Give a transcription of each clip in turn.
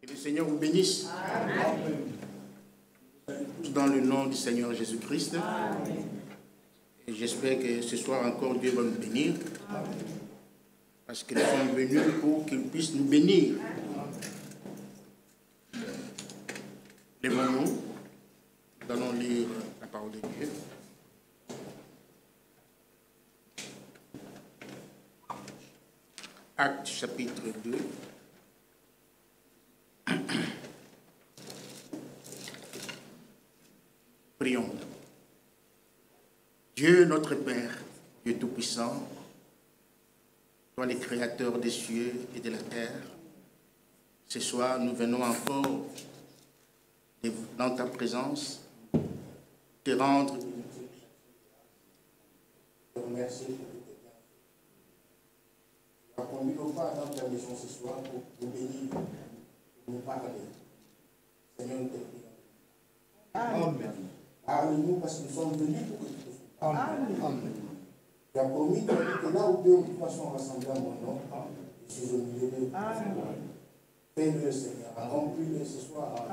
Que le Seigneur vous bénisse. Amen. Dans le nom du Seigneur Jésus-Christ. Et j'espère que ce soir encore Dieu va nous bénir. Amen. Parce que nous sommes venus pour qu'il puisse nous bénir. Lèvons-nous. Nous allons lire la parole de Dieu. Actes chapitre 2. Prions. Dieu notre Père, Dieu Tout-Puissant, toi les créateurs des cieux et de la terre, ce soir nous venons encore dans ta présence te rendre. Te remercier pour que tu as conduit nos pas dans ta maison ce soir pour nous bénir, pour nous parler. Seigneur, nous te prions. Amen. Parle-nous parce que nous sommes venus pour que tu te fasses. Amen. Tu as promis que là où deux ou trois sont rassemblés à mon nom, je suis au milieu d'eux. Fais-le, Seigneur. Accomplis-le ce soir.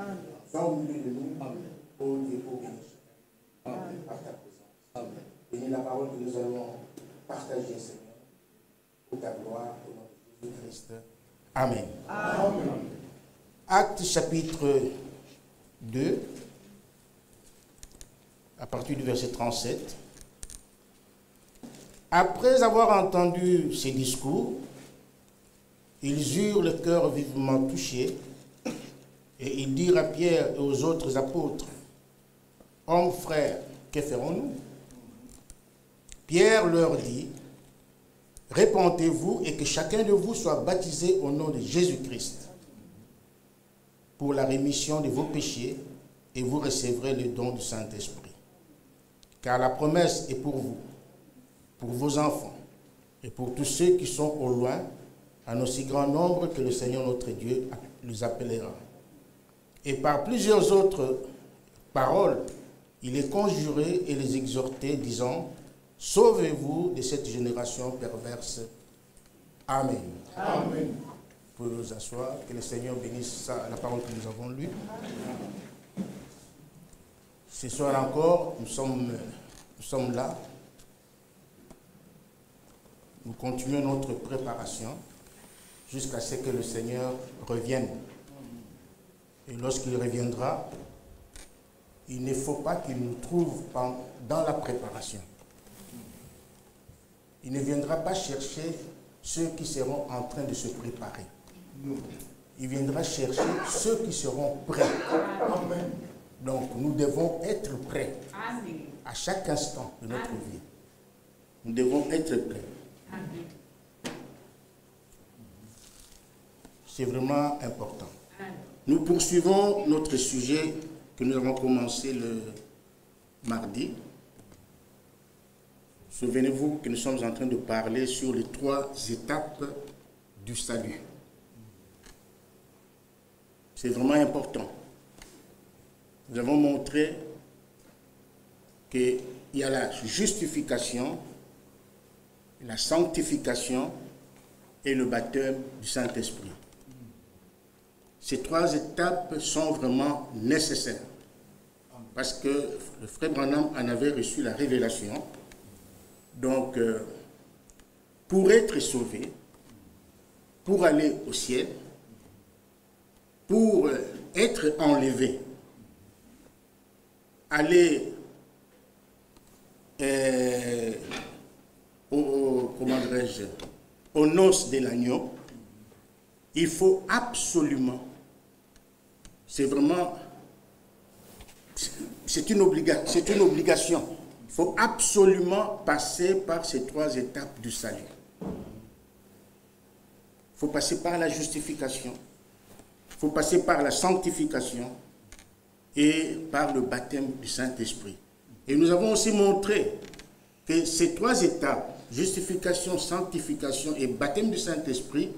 Sois au milieu de nous. Oh Dieu, pour bénir chacun. Par ta présence. Bénis la parole que nous allons partager, Seigneur, pour ta gloire, au nom de Jésus-Christ. Amen. Amen. Actes chapitre 2. À partir du verset 37. Après avoir entendu ces discours, ils eurent le cœur vivement touché et ils dirent à Pierre et aux autres apôtres, « Hommes, frères, que ferons-nous » Pierre leur dit, « Répentez-vous et que chacun de vous soit baptisé au nom de Jésus-Christ pour la rémission de vos péchés et vous recevrez le don du Saint-Esprit. Car la promesse est pour vous, pour vos enfants et pour tous ceux qui sont au loin, en aussi grand nombre que le Seigneur notre Dieu les appellera. Et par plusieurs autres paroles, il les conjurait et les exhortait, disant, sauvez-vous de cette génération perverse. Amen. Amen. Vous pouvez vous asseoir, que le Seigneur bénisse la parole que nous avons lue. Ce soir encore, nous sommes là. Nous continuons notre préparation jusqu'à ce que le Seigneur revienne. Et lorsqu'il reviendra, il ne faut pas qu'il nous trouve dans la préparation. Il ne viendra pas chercher ceux qui seront en train de se préparer. Il viendra chercher ceux qui seront prêts. Amen. Donc, nous devons être prêts à chaque instant de notre vie. Nous devons être prêts. C'est vraiment important. Nous poursuivons notre sujet que nous avons commencé le mardi. Souvenez-vous que nous sommes en train de parler sur les 3 étapes du salut. C'est vraiment important. Nous avons montré qu'il y a la justification, la sanctification et le baptême du Saint-Esprit. Ces 3 étapes sont vraiment nécessaires parce que le frère Branham en avait reçu la révélation. Donc, pour être sauvé, pour aller au ciel, pour être enlevé, aller aux noces de l'agneau, il faut absolument, c'est une obligation. Il faut absolument passer par ces 3 étapes du salut. Il faut passer par la justification, il faut passer par la sanctification et par le baptême du Saint-Esprit. Et nous avons aussi montré que ces 3 étapes, justification, sanctification et baptême du Saint-Esprit,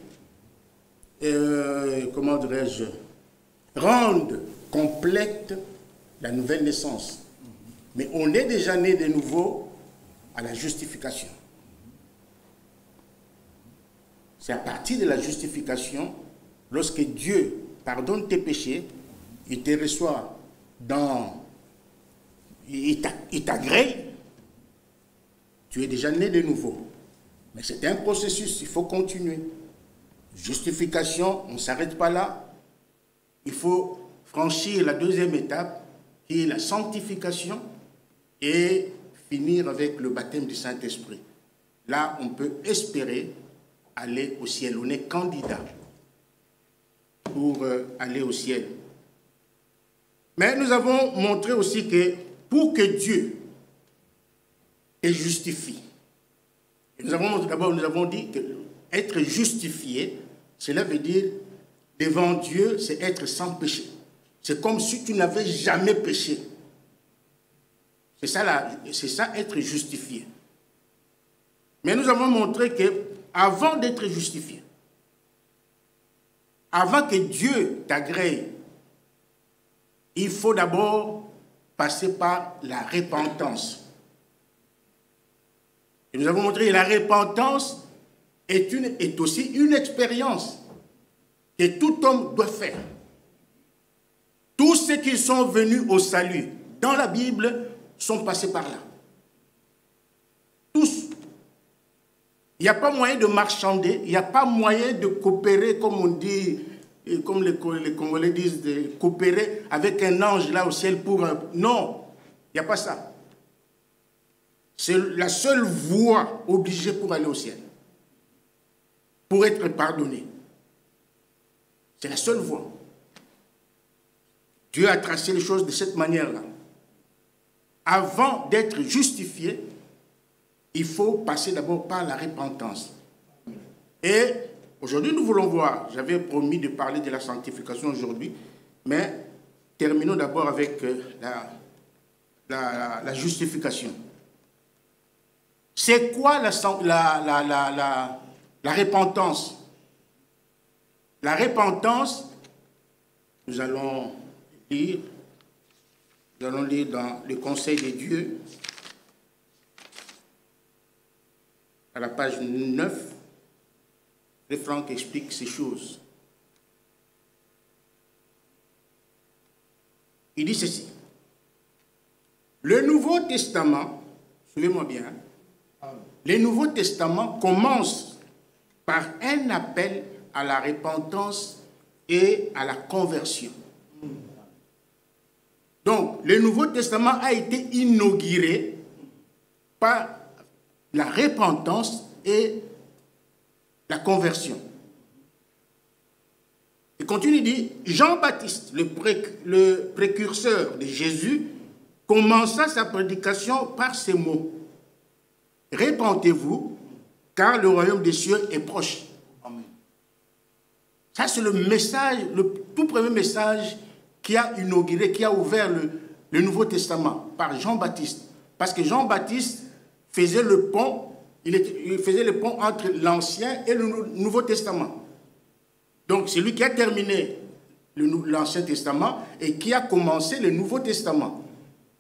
rendent complète la nouvelle naissance. Mais on est déjà né de nouveau à la justification. C'est à partir de la justification, lorsque Dieu pardonne tes péchés, il te reçoit il t'agrée, tu es déjà né de nouveau. Mais c'est un processus, il faut continuer. Justification, on ne s'arrête pas là. Il faut franchir la deuxième étape, qui est la sanctification, et finir avec le baptême du Saint-Esprit. Là, on peut espérer aller au ciel. On est candidat pour aller au ciel. Mais nous avons montré aussi que pour que Dieu te justifie, nous avons dit que être justifié, cela veut dire devant Dieu, c'est être sans péché. C'est comme si tu n'avais jamais péché. C'est ça être justifié. Mais nous avons montré que avant d'être justifié, avant que Dieu t'agrée, il faut d'abord passer par la repentance. Et nous avons montré que la repentance est aussi une expérience que tout homme doit faire. Tous ceux qui sont venus au salut dans la Bible sont passés par là. Tous. Il n'y a pas moyen de marchander, il n'y a pas moyen de coopérer, comme on dit, comme les Congolais disent, de coopérer avec un ange là au ciel pour... Non, il n'y a pas ça. C'est la seule voie obligée pour aller au ciel, pour être pardonné. C'est la seule voie. Dieu a tracé les choses de cette manière-là. Avant d'être justifié, il faut passer d'abord par la repentance. Et aujourd'hui, nous voulons voir, j'avais promis de parler de la sanctification aujourd'hui, mais terminons d'abord avec la justification. C'est quoi la repentance? La repentance, nous allons lire dans le Conseil de Dieu, à la page 9, le Franck explique ces choses. Il dit ceci. Le Nouveau Testament, suivez-moi bien, le Nouveau Testament commence par un appel à la repentance et à la conversion. Donc, le Nouveau Testament a été inauguré par la repentance et la conversion. Il continue, il dit, Jean-Baptiste, le précurseur de Jésus, commença sa prédication par ces mots. Répentez-vous, car le royaume des cieux est proche. Amen. Ça, c'est le message, le tout premier message qui a inauguré, qui a ouvert le Nouveau Testament par Jean-Baptiste. Parce que Jean-Baptiste faisait le pont, il faisait le pont entre l'Ancien et le Nouveau Testament. Donc, c'est lui qui a terminé l'Ancien Testament et qui a commencé le Nouveau Testament.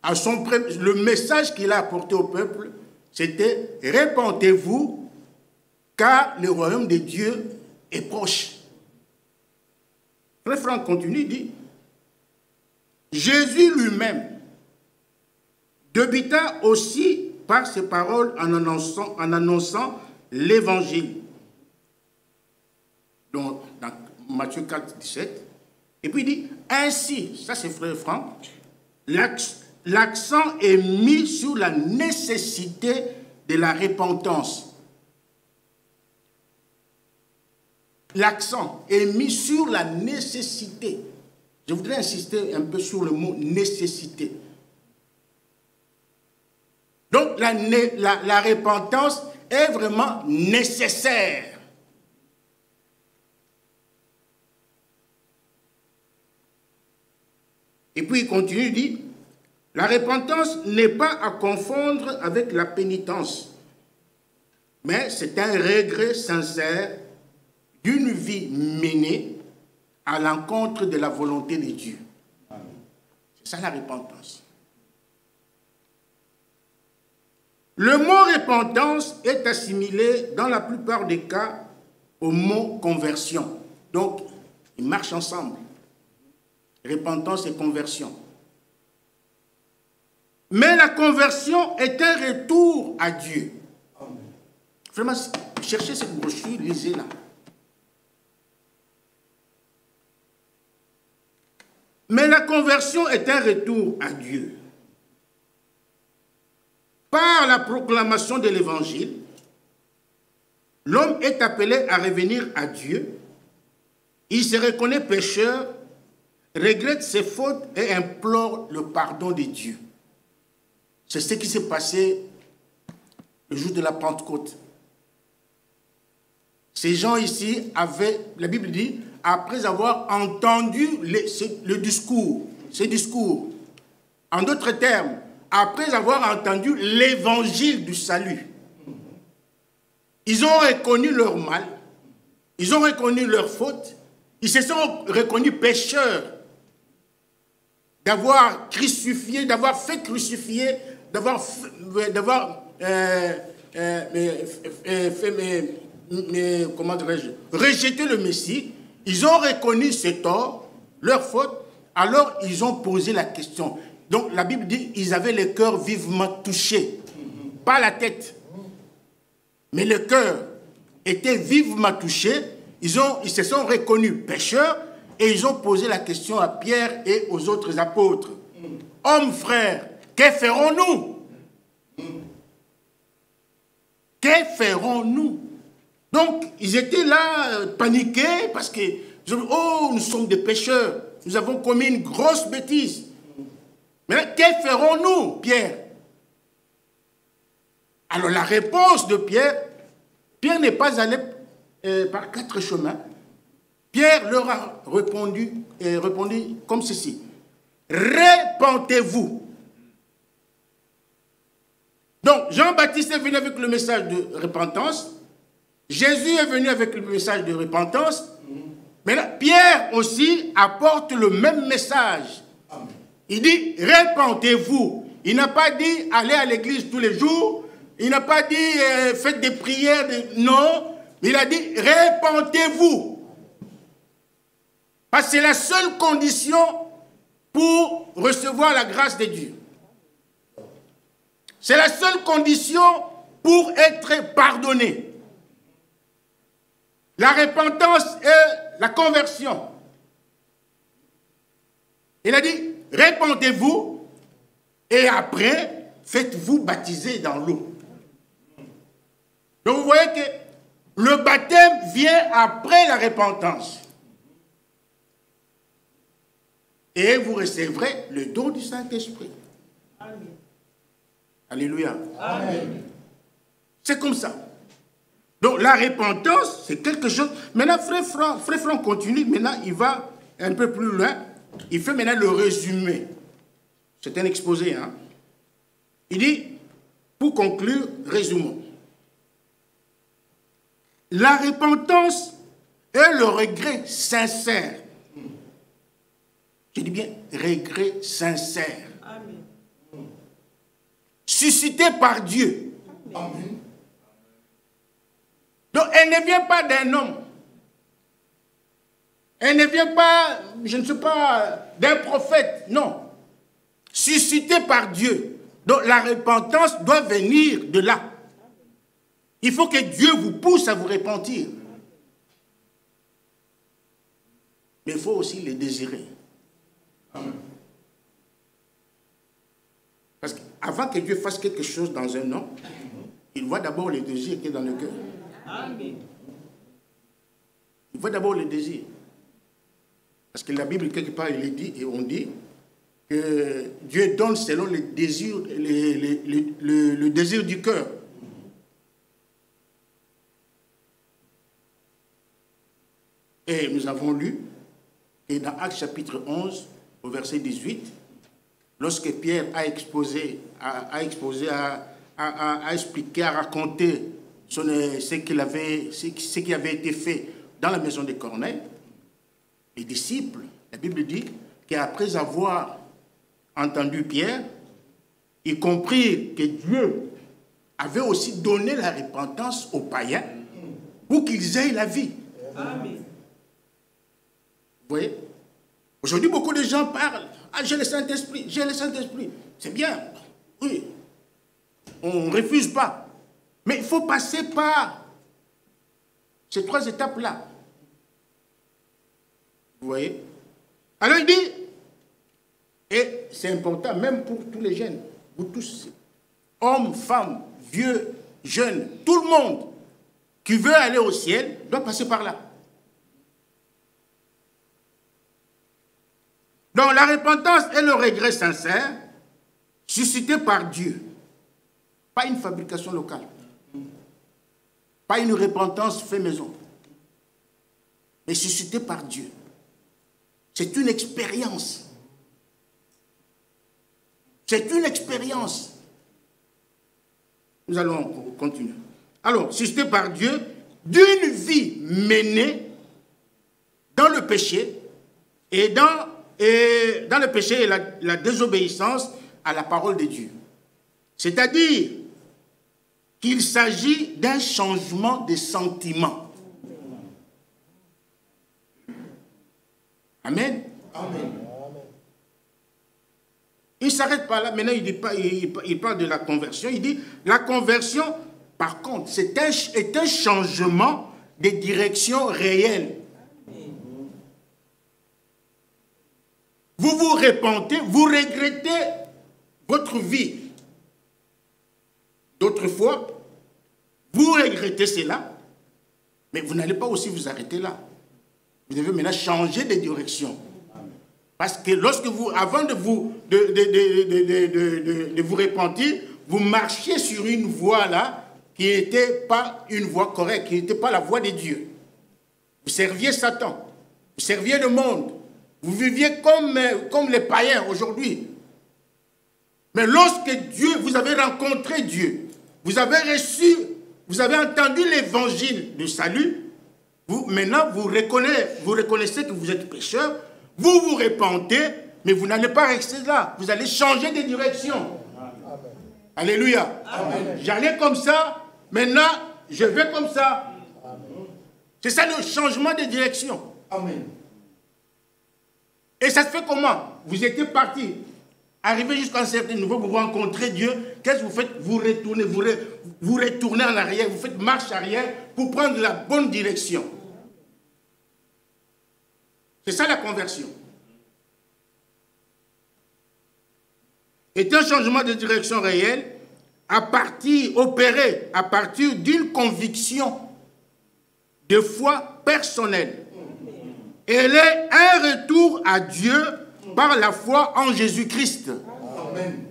Le message qu'il a apporté au peuple, c'était « Répentez-vous, car le royaume de Dieu est proche. » Frère Franck continue, il dit « Jésus lui-même débita aussi par ses paroles en annonçant l'évangile. » Donc, dans Matthieu 4, 17. Et puis il dit « Ainsi, ça c'est Frère Franck, l'accent est mis sur la nécessité de la repentance. » L'accent est mis sur la nécessité. Je voudrais insister un peu sur le mot nécessité. Donc la repentance est vraiment nécessaire. Et puis il continue, il dit, la repentance n'est pas à confondre avec la pénitence, mais c'est un regret sincère d'une vie menée à l'encontre de la volonté de Dieu. C'est ça la repentance. Le mot repentance est assimilé dans la plupart des cas au mot conversion. Donc, ils marchent ensemble. Repentance et conversion. Mais la conversion est un retour à Dieu. Vraiment, cherchez cette brochure, lisez-la. Mais la conversion est un retour à Dieu. Par la proclamation de l'Évangile, l'homme est appelé à revenir à Dieu. Il se reconnaît pécheur, regrette ses fautes et implore le pardon de Dieu. C'est ce qui s'est passé le jour de la Pentecôte. Ces gens ici avaient, la Bible dit, après avoir entendu le discours, ce discours, en d'autres termes, après avoir entendu l'évangile du salut, ils ont reconnu leur mal, ils ont reconnu leur faute, ils se sont reconnus pécheurs d'avoir crucifié, d'avoir fait crucifier, d'avoir comment dirais-je, rejeté le Messie. Ils ont reconnu ce tort, leur faute, alors ils ont posé la question. Donc la Bible dit qu'ils avaient le cœur vivement touché, pas la tête, mais le cœur était vivement touché. Ils se sont reconnus pécheurs et ils ont posé la question à Pierre et aux autres apôtres. Hommes, frères, que ferons-nous? Que ferons-nous? Donc, ils étaient là, paniqués, parce que, oh, nous sommes des pécheurs, nous avons commis une grosse bêtise. Mais que ferons-nous, Pierre? Alors, la réponse de Pierre, Pierre n'est pas allé par 4 chemins. Pierre leur a répondu comme ceci. Repentez-vous. Donc, Jean-Baptiste est venu avec le message de repentance. Jésus est venu avec le message de repentance. Mais là, Pierre aussi apporte le même message. Il dit, repentez-vous. Il n'a pas dit, allez à l'église tous les jours. Il n'a pas dit, faites des prières. Non, il a dit, repentez-vous. Parce que c'est la seule condition pour recevoir la grâce de Dieu. C'est la seule condition pour être pardonné. La repentance et la conversion. Il a dit, repentez-vous et après, faites-vous baptiser dans l'eau. Donc vous voyez que le baptême vient après la repentance. Et vous recevrez le don du Saint-Esprit. Amen. Alléluia. Amen. C'est comme ça. Donc la repentance, c'est quelque chose... Maintenant, Frère Franck continue, maintenant il va un peu plus loin. Il fait maintenant le résumé. C'est un exposé. Hein? Il dit, pour conclure, résumons. La repentance est le regret sincère. Je dis bien regret sincère. Amen. Suscité par Dieu. Amen. Donc, elle ne vient pas d'un homme. Elle ne vient pas, je ne sais pas, d'un prophète. Non. Suscité par Dieu. Donc, la repentance doit venir de là. Il faut que Dieu vous pousse à vous repentir. Mais il faut aussi le désirer. Amen. Parce qu'avant que Dieu fasse quelque chose dans un homme, il voit d'abord le désir qui est dans le cœur. Amen. Il voit d'abord le désir. Parce que la Bible, quelque part, il est dit, et on dit, que Dieu donne selon le désir, le désir du cœur. Et nous avons lu, et dans Actes chapitre 11, au verset 18, lorsque Pierre a expliqué, à raconter ce qui avait été fait dans la maison de Corneille, les disciples, la Bible dit qu'après avoir entendu Pierre, ils comprirent que Dieu avait aussi donné la repentance aux païens pour qu'ils aient la vie. Amen. Vous voyez? Aujourd'hui, beaucoup de gens parlent. Ah, j'ai le Saint-Esprit, j'ai le Saint-Esprit. C'est bien, oui. On ne refuse pas. Mais il faut passer par ces 3 étapes-là. Vous voyez? Alors il dit, et c'est important, même pour tous les jeunes, vous tous, hommes, femmes, vieux, jeunes, tout le monde qui veut aller au ciel doit passer par là. Donc la repentance et le regret sincère, suscités par Dieu, pas une fabrication locale, pas une repentance fait maison, mais suscitée par Dieu. C'est une expérience. C'est une expérience. Nous allons continuer. Alors, suscité par Dieu, d'une vie menée dans le péché et dans le péché et la désobéissance à la parole de Dieu. C'est-à-dire qu'il s'agit d'un changement de sentiment. Amen. Amen. Il ne s'arrête pas là. Maintenant, il parle de la conversion. Il dit, la conversion, par contre, est un changement de direction réelle. Vous vous repentez, vous regrettez votre vie d'autrefois, vous regrettez cela, mais vous n'allez pas aussi vous arrêter là. Vous devez maintenant changer de direction. Parce que lorsque vous, avant de vous repentir, vous marchiez sur une voie là qui n'était pas une voie correcte, qui n'était pas la voie de Dieu. Vous serviez Satan, vous serviez le monde, vous viviez comme les païens aujourd'hui. Mais lorsque Dieu, vous avez rencontré Dieu, vous avez reçu, vous avez entendu l'évangile du salut, maintenant vous reconnaissez que vous êtes pécheur, vous vous repentez, mais vous n'allez pas rester là, vous allez changer de direction. Amen. Alléluia. J'allais comme ça, maintenant je vais comme ça. C'est ça le changement de direction. Amen. Et ça se fait comment? Vous étiez parti, arrivé jusqu'à un certain niveau, vous rencontrez Dieu, qu'est-ce que vous faites? Vous retournez en arrière, vous faites marche arrière pour prendre la bonne direction. C'est ça la conversion. C'est un changement de direction réel opéré à partir d'une conviction de foi personnelle. Elle est un retour à Dieu par la foi en Jésus-Christ. Amen.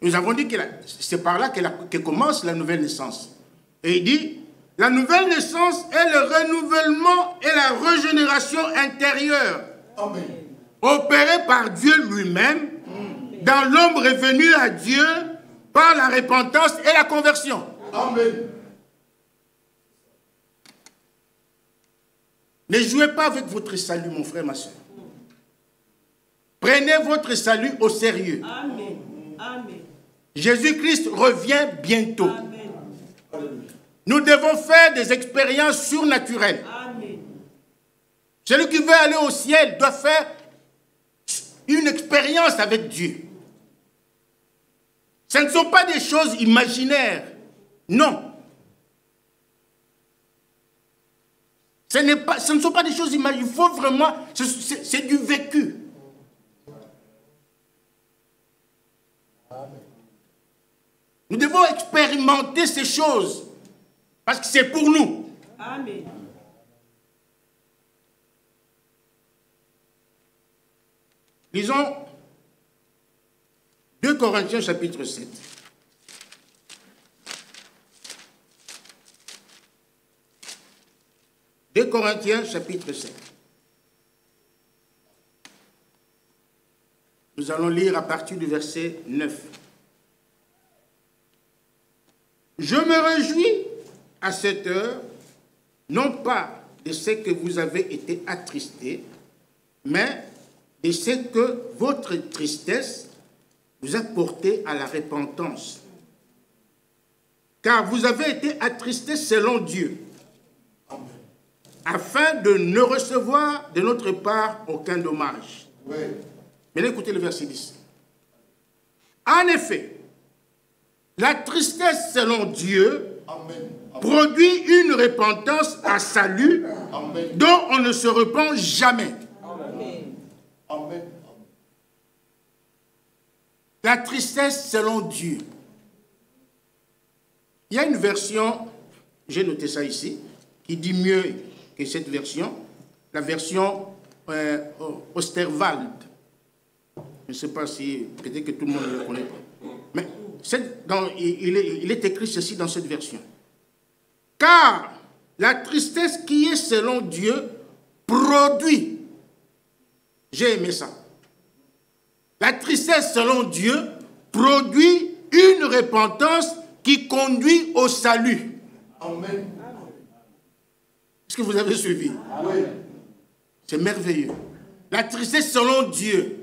Nous avons dit que c'est par là que commence la nouvelle naissance. Et il dit, la nouvelle naissance est le renouvellement et la régénération intérieure. Amen. Opérée par Dieu lui-même dans l'homme revenu à Dieu par la repentance et la conversion. Amen. Ne jouez pas avec votre salut, mon frère, ma soeur. Prenez votre salut au sérieux. Amen. Amen. Jésus-Christ revient bientôt. Amen. Nous devons faire des expériences surnaturelles. Amen. Celui qui veut aller au ciel doit faire une expérience avec Dieu. Ce ne sont pas des choses imaginaires. Non. Ce ne sont pas des choses imaginaires. Il faut vraiment... C'est du vécu. Nous devons expérimenter ces choses. Parce que c'est pour nous. Amen. Lisons 2 Corinthiens chapitre 7. « 2 Corinthiens chapitre 7. Nous allons lire à partir du verset 9. « Je me réjouis à cette heure, non pas de ce que vous avez été attristés, mais de ce que votre tristesse vous a porté à la repentance. Car vous avez été attristés selon Dieu. afin de ne recevoir de notre part aucun dommage. Oui. Mais écoutez le verset 10. En effet, la tristesse selon Dieu produit une repentance à salut dont on ne se repent jamais. Amen. La tristesse selon Dieu. Il y a une version, j'ai noté ça ici, qui dit mieux que cette version, la version Osterwald. Je ne sais pas si, peut-être que tout le monde ne le connaît pas. Mais il est écrit ceci dans cette version. Car la tristesse qui est selon Dieu produit. J'ai aimé ça. La tristesse selon Dieu produit une repentance qui conduit au salut. Amen. Est-ce que vous avez suivi? Oui. C'est merveilleux. La tristesse selon Dieu.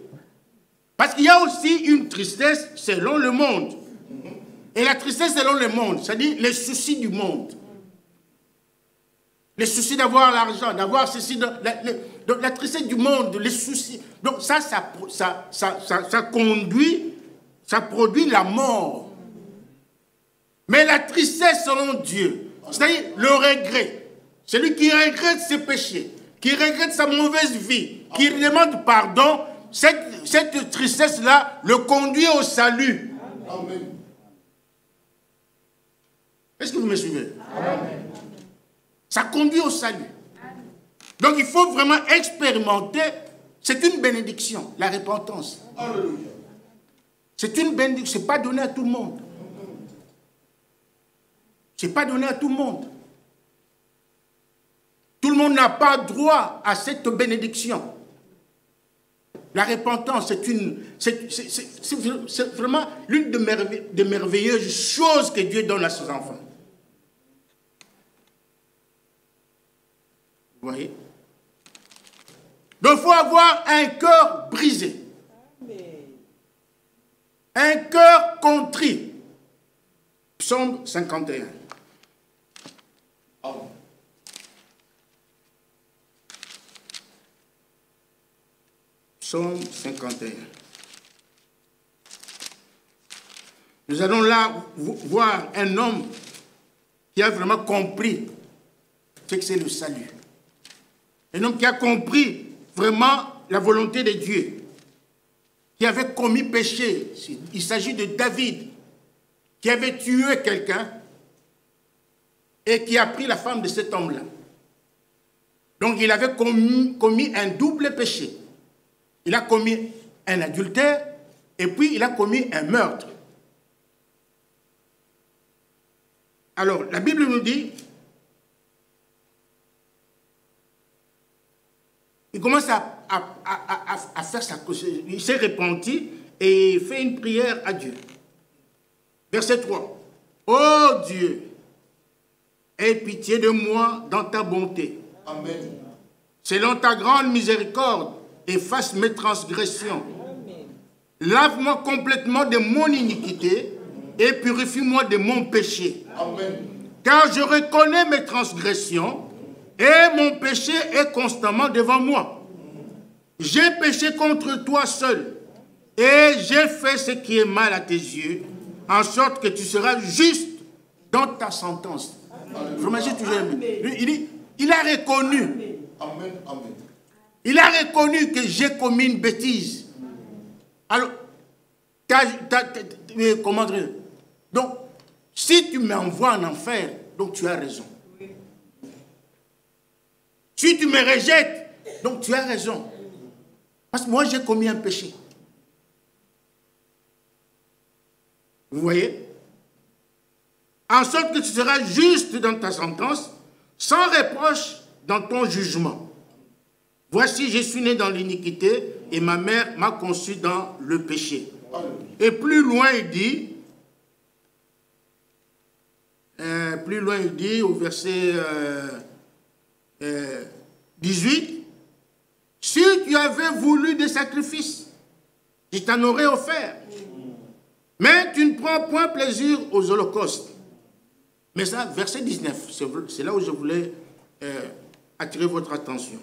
Parce qu'il y a aussi une tristesse selon le monde. Et la tristesse selon le monde, c'est-à-dire les soucis du monde. Les soucis d'avoir l'argent, d'avoir ceci, la tristesse du monde, les soucis. Donc ça conduit, ça produit la mort. Mais la tristesse selon Dieu, c'est-à-dire le regret, celui qui regrette ses péchés, qui regrette sa mauvaise vie, qui demande pardon, cette tristesse-là le conduit au salut. Amen. Est-ce que vous me suivez? Amen. Ça conduit au salut. Donc il faut vraiment expérimenter, c'est une bénédiction, la repentance. C'est une bénédiction, ce n'est pas donné à tout le monde. Ce n'est pas donné à tout le monde. Tout le monde n'a pas droit à cette bénédiction. La repentance, c'est vraiment l'une des merveilleuses choses que Dieu donne à ses enfants. Vous voyez? Donc il faut avoir un cœur brisé. Un cœur contrit. Psaume 51. Psaume 51. Nous allons là voir un homme qui a vraiment compris ce que c'est le salut. Un homme qui a compris vraiment la volonté de Dieu, qui avait commis péché. Il s'agit de David, qui avait tué quelqu'un et qui a pris la femme de cet homme-là. Donc il avait commis un double péché. Il a commis un adultère et puis il a commis un meurtre. Alors, la Bible nous dit, il commence à faire sa cause. Il s'est repenti et il fait une prière à Dieu. Verset 3. Ô Dieu, aie pitié de moi dans ta bonté. Amen. Selon ta grande miséricorde, efface mes transgressions. Lave-moi complètement de mon iniquité et purifie-moi de mon péché. Amen. Car je reconnais mes transgressions et mon péché est constamment devant moi. J'ai péché contre toi seul et j'ai fait ce qui est mal à tes yeux, en sorte que tu seras juste dans ta sentence. Il a reconnu. Amen. Amen. Il a reconnu que j'ai commis une bêtise. Alors, comment dire? Donc, si tu m'envoies en enfer, donc tu as raison. Si tu me rejettes, donc tu as raison. Parce que moi, j'ai commis un péché. Vous voyez? En sorte que tu seras juste dans ta sentence, sans reproche dans ton jugement. Voici, je suis né dans l'iniquité et ma mère m'a conçu dans le péché. Et plus loin, il dit au verset 18, si tu avais voulu des sacrifices, je t'en aurais offert. Mais tu ne prends point plaisir aux holocaustes. Mais ça, verset 19, c'est là où je voulais attirer votre attention.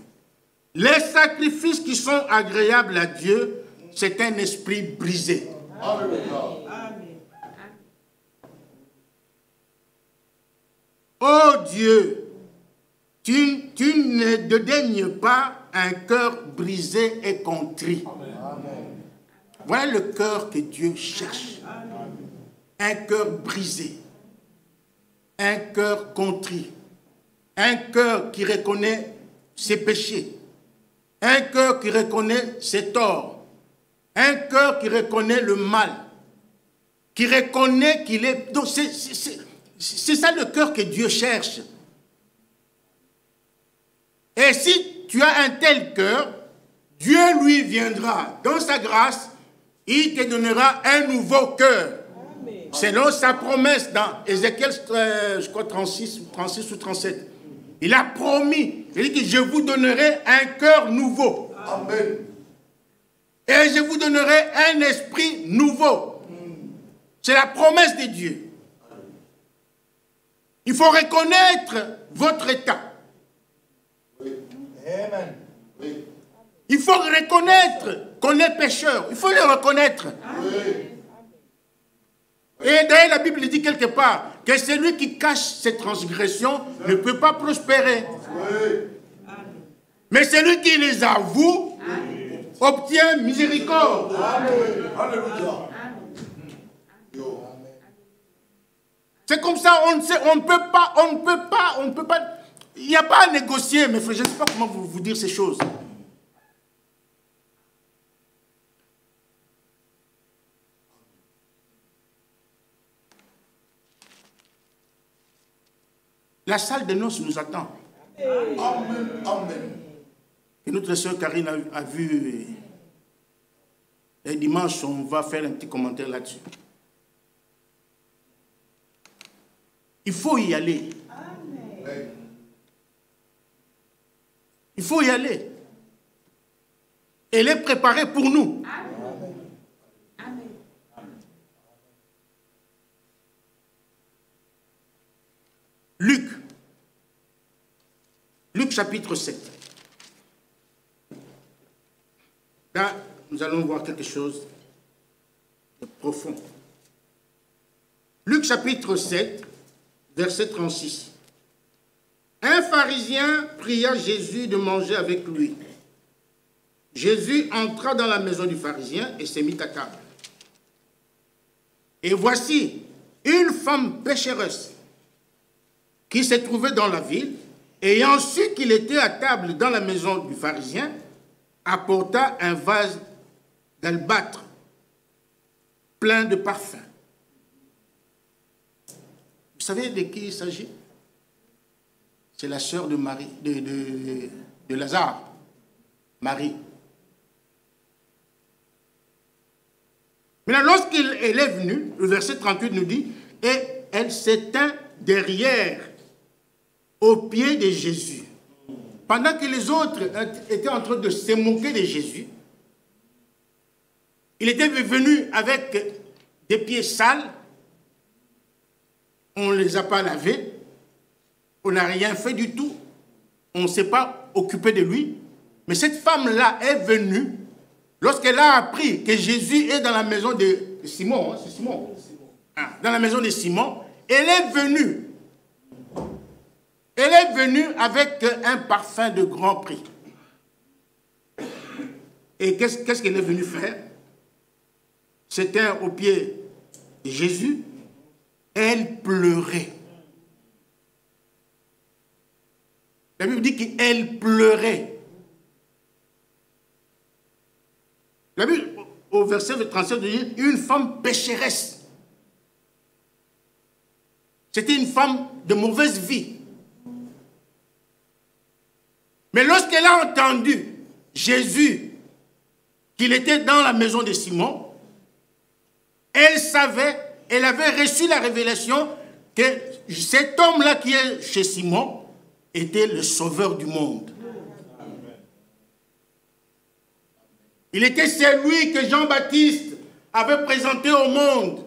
Les sacrifices qui sont agréables à Dieu, c'est un esprit brisé. Amen. Oh Dieu, tu ne dédaignes pas un cœur brisé et contrit. Amen. Voilà le cœur que Dieu cherche. Un cœur brisé, un cœur contrit, un cœur qui reconnaît ses péchés, un cœur qui reconnaît ses torts, un cœur qui reconnaît le mal, qui reconnaît qu'il est... Donc c'est ça le cœur que Dieu cherche. Et si tu as un tel cœur, Dieu lui viendra dans sa grâce, il te donnera un nouveau cœur. Selon sa promesse dans Ézéchiel, je crois 36 ou 37. Il a promis, il dit que je vous donnerai un cœur nouveau. Amen. Et je vous donnerai un esprit nouveau. C'est la promesse de Dieu. Il faut reconnaître votre état. Amen. Il faut reconnaître qu'on est pécheur. Il faut le reconnaître. Amen. Et d'ailleurs, la Bible dit quelque part que celui qui cache ses transgressions ne peut pas prospérer. Mais celui qui les avoue obtient miséricorde. Alléluia. C'est comme ça, on ne peut pas. Il n'y a pas à négocier, mais je ne sais pas comment vous dire ces choses. La salle de noces nous attend. Amen. Amen. Et notre sœur Karine a vu. Et dimanche, on va faire un petit commentaire là-dessus. Il faut y aller. Amen. Il faut y aller. Elle est préparée pour nous. Amen. Amen. Luc chapitre 7. Là, nous allons voir quelque chose de profond. Luc chapitre 7, verset 36. Un pharisien pria Jésus de manger avec lui. Jésus entra dans la maison du pharisien et se mit à table. Et voici une femme pécheresse qui se trouvait dans la ville, ayant su qu'il était à table dans la maison du pharisien, apporta un vase d'albâtre plein de parfums. Vous savez de qui il s'agit? C'est la sœur de Marie, de Lazare, Marie. Maintenant, lorsqu'elle est venue, le verset 38 nous dit, et elle s'étint derrière, aux pieds de Jésus. Pendant que les autres étaient en train de se moquer de Jésus, il était venu avec des pieds sales, on ne les a pas lavés, on n'a rien fait du tout, on ne s'est pas occupé de lui, mais cette femme-là est venue, lorsqu'elle a appris que Jésus est dans la maison de Simon, c'est Simon, dans la maison de Simon, elle est venue avec un parfum de grand prix. Et qu'est-ce qu'elle est venue faire? C'était au pied de Jésus. Elle pleurait. La Bible dit qu'elle pleurait. La Bible, au verset 37, dit une femme pécheresse. C'était une femme de mauvaise vie. Mais lorsqu'elle a entendu Jésus, qu'il était dans la maison de Simon, elle savait, elle avait reçu la révélation que cet homme-là qui est chez Simon était le sauveur du monde. Il était celui que Jean-Baptiste avait présenté au monde.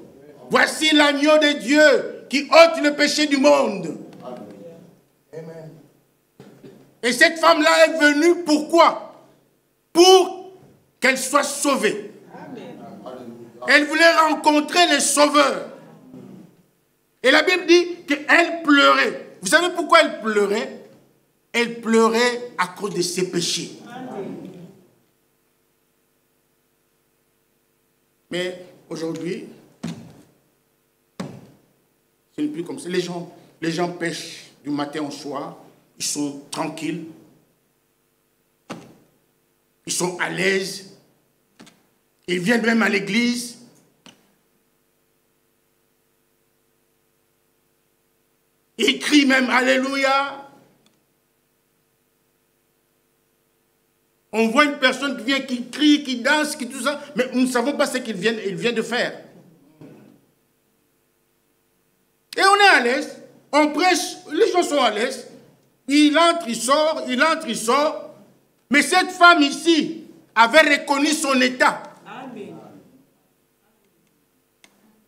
Voici l'agneau de Dieu qui ôte le péché du monde. Amen. Et cette femme-là est venue, pourquoi? Pour qu'elle soit sauvée. Amen. Elle voulait rencontrer les sauveurs. Et la Bible dit qu'elle pleurait. Vous savez pourquoi elle pleurait? Elle pleurait à cause de ses péchés. Amen. Mais aujourd'hui, ce n'est plus comme ça. Les gens pêchent du matin au soir. Ils sont tranquilles. Ils sont à l'aise. Ils viennent même à l'église. Ils crient même Alléluia. On voit une personne qui vient, qui crie, qui danse, qui tout ça, mais nous ne savons pas ce qu'il vient de faire. Et on est à l'aise, on prêche, les gens sont à l'aise. Il entre, il sort, il entre, il sort. Mais cette femme ici avait reconnu son état. Amen.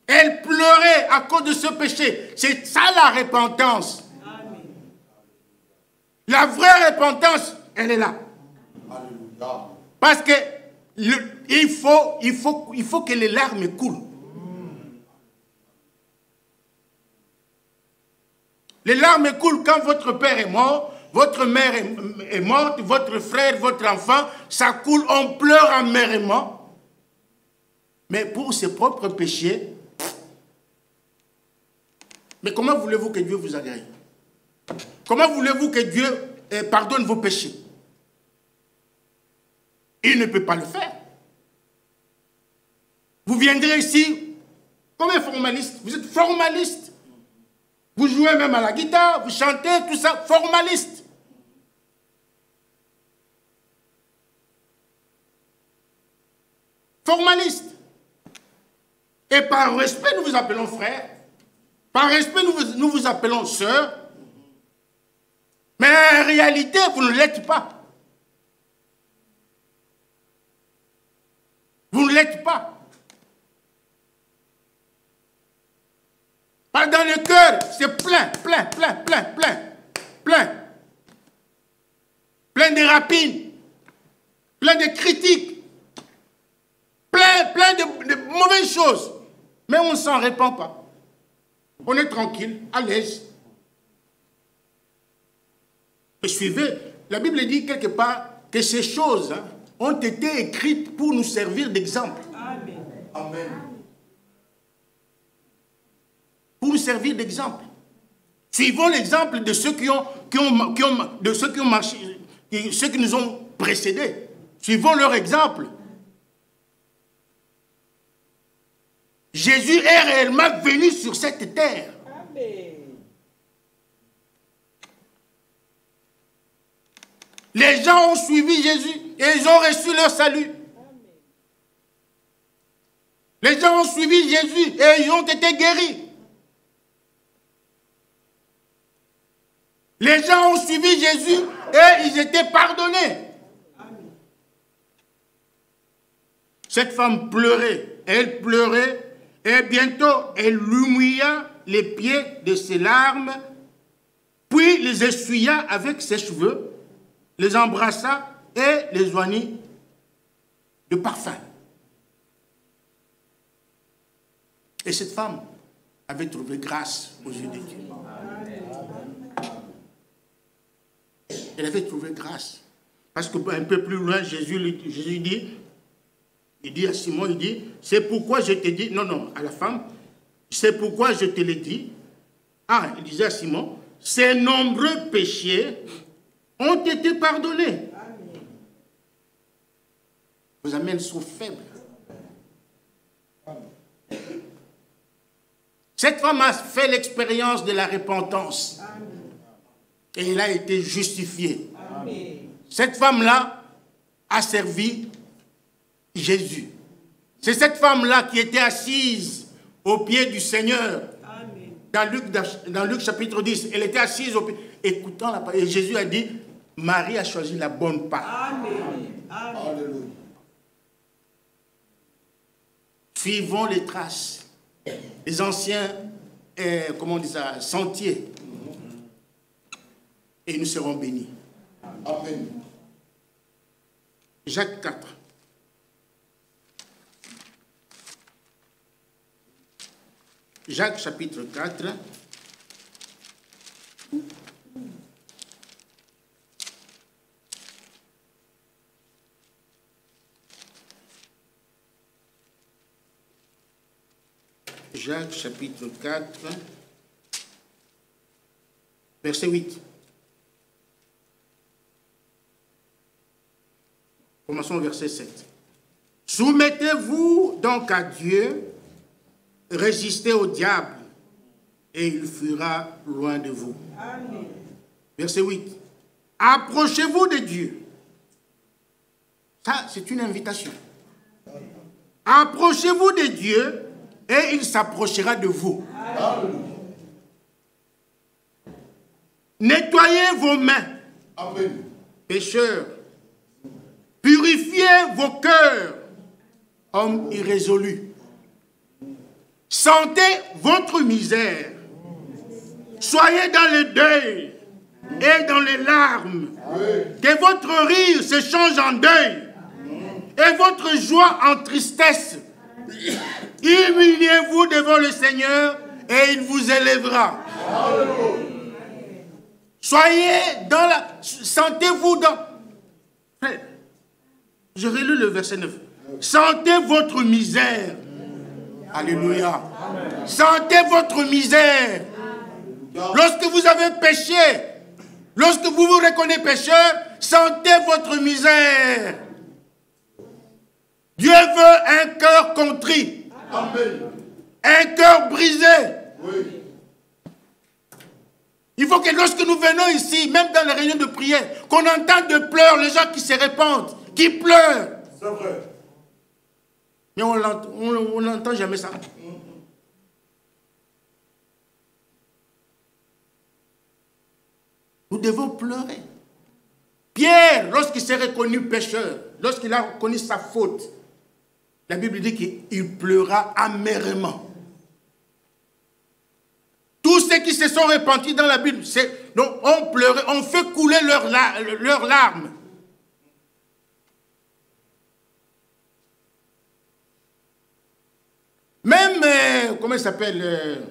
Elle pleurait à cause de ce péché. C'est ça la repentance. Amen. La vraie repentance, elle est là. Alléluia. Parce que il faut que les larmes coulent. Les larmes coulent quand votre père est mort, votre mère est morte, votre frère, votre enfant, ça coule, on pleure amèrement. Mais pour ses propres péchés, mais comment voulez-vous que Dieu vous agrée? Comment voulez-vous que Dieu pardonne vos péchés? Il ne peut pas le faire. Vous viendrez ici comme un formaliste. Vous êtes formaliste. Vous jouez même à la guitare, vous chantez, tout ça, formaliste. Formaliste. Et par respect, nous vous appelons frère. Par respect, nous vous appelons sœur. Mais en réalité, vous ne l'êtes pas. Vous ne l'êtes pas. Dans le cœur, c'est plein de rapines, plein de critiques, plein de mauvaises choses. Mais on ne s'en répand pas. On est tranquille, à l'aise. Et suivez, la Bible dit quelque part que ces choses ont été écrites pour nous servir d'exemple. Amen. Amen. Pour nous servir d'exemple. Suivons l'exemple de ceux qui ont marché, ceux qui nous ont précédés. Suivons leur exemple. Jésus est réellement venu sur cette terre. Amen. Les gens ont suivi Jésus et ils ont reçu leur salut. Amen. Les gens ont suivi Jésus et ils ont été guéris. Les gens ont suivi Jésus et ils étaient pardonnés. Amen. Cette femme pleurait, elle pleurait, et bientôt elle lui mouilla les pieds de ses larmes, puis les essuya avec ses cheveux, les embrassa et les oignit de parfum. Et cette femme avait trouvé grâce aux yeux de Dieu. Elle avait trouvé grâce. Parce qu'un peu plus loin, Jésus dit, il dit à Simon, il dit, c'est pourquoi je te dis, non, à la femme, c'est pourquoi je te l'ai dit. Ah, il disait à Simon, ces nombreux péchés ont été pardonnés. Vos amens sont faibles. Cette femme a fait l'expérience de la repentance. Et elle a été justifiée. Amen. Cette femme-là a servi Jésus. C'est cette femme-là qui était assise au pied du Seigneur. Amen. Dans Luc chapitre 10, elle était assise au pied, écoutant la parole. Et Jésus a dit, Marie a choisi la bonne part. Amen. Amen. Suivons les traces, les anciens, comment on dit ça, sentiers. Et nous serons bénis. Amen. Jacques 4. Jacques chapitre 4. Jacques chapitre 4, verset 8. Commençons au verset 7. Soumettez-vous donc à Dieu, résistez au diable, et il fuira loin de vous. Amen. Verset 8. Approchez-vous de Dieu. Ça, c'est une invitation. Approchez-vous de Dieu, et il s'approchera de vous. Amen. Nettoyez vos mains, amen, pécheurs. Purifiez vos cœurs, hommes irrésolus. Sentez votre misère. Soyez dans le deuil et dans les larmes. Que votre rire se change en deuil et votre joie en tristesse. Humiliez-vous devant le Seigneur et il vous élèvera. Soyez dans la... Sentez-vous dans... Je relis le verset 9. Sentez votre misère. Alléluia. Sentez votre misère. Lorsque vous avez péché, lorsque vous vous reconnaissez pécheur, sentez votre misère. Dieu veut un cœur contrit. Amen. Un cœur brisé. Oui. Il faut que lorsque nous venons ici, même dans les réunions de prière, qu'on entende de pleurs, les gens qui se répandent, qui pleurent. C'est vrai. Mais on n'entend jamais ça. Nous devons pleurer. Pierre, lorsqu'il s'est reconnu pécheur, lorsqu'il a reconnu sa faute, la Bible dit qu'il pleura amèrement. Tous ceux qui se sont repentis dans la Bible, on pleurait, on fait couler leurs larmes. Même, comment il s'appelle,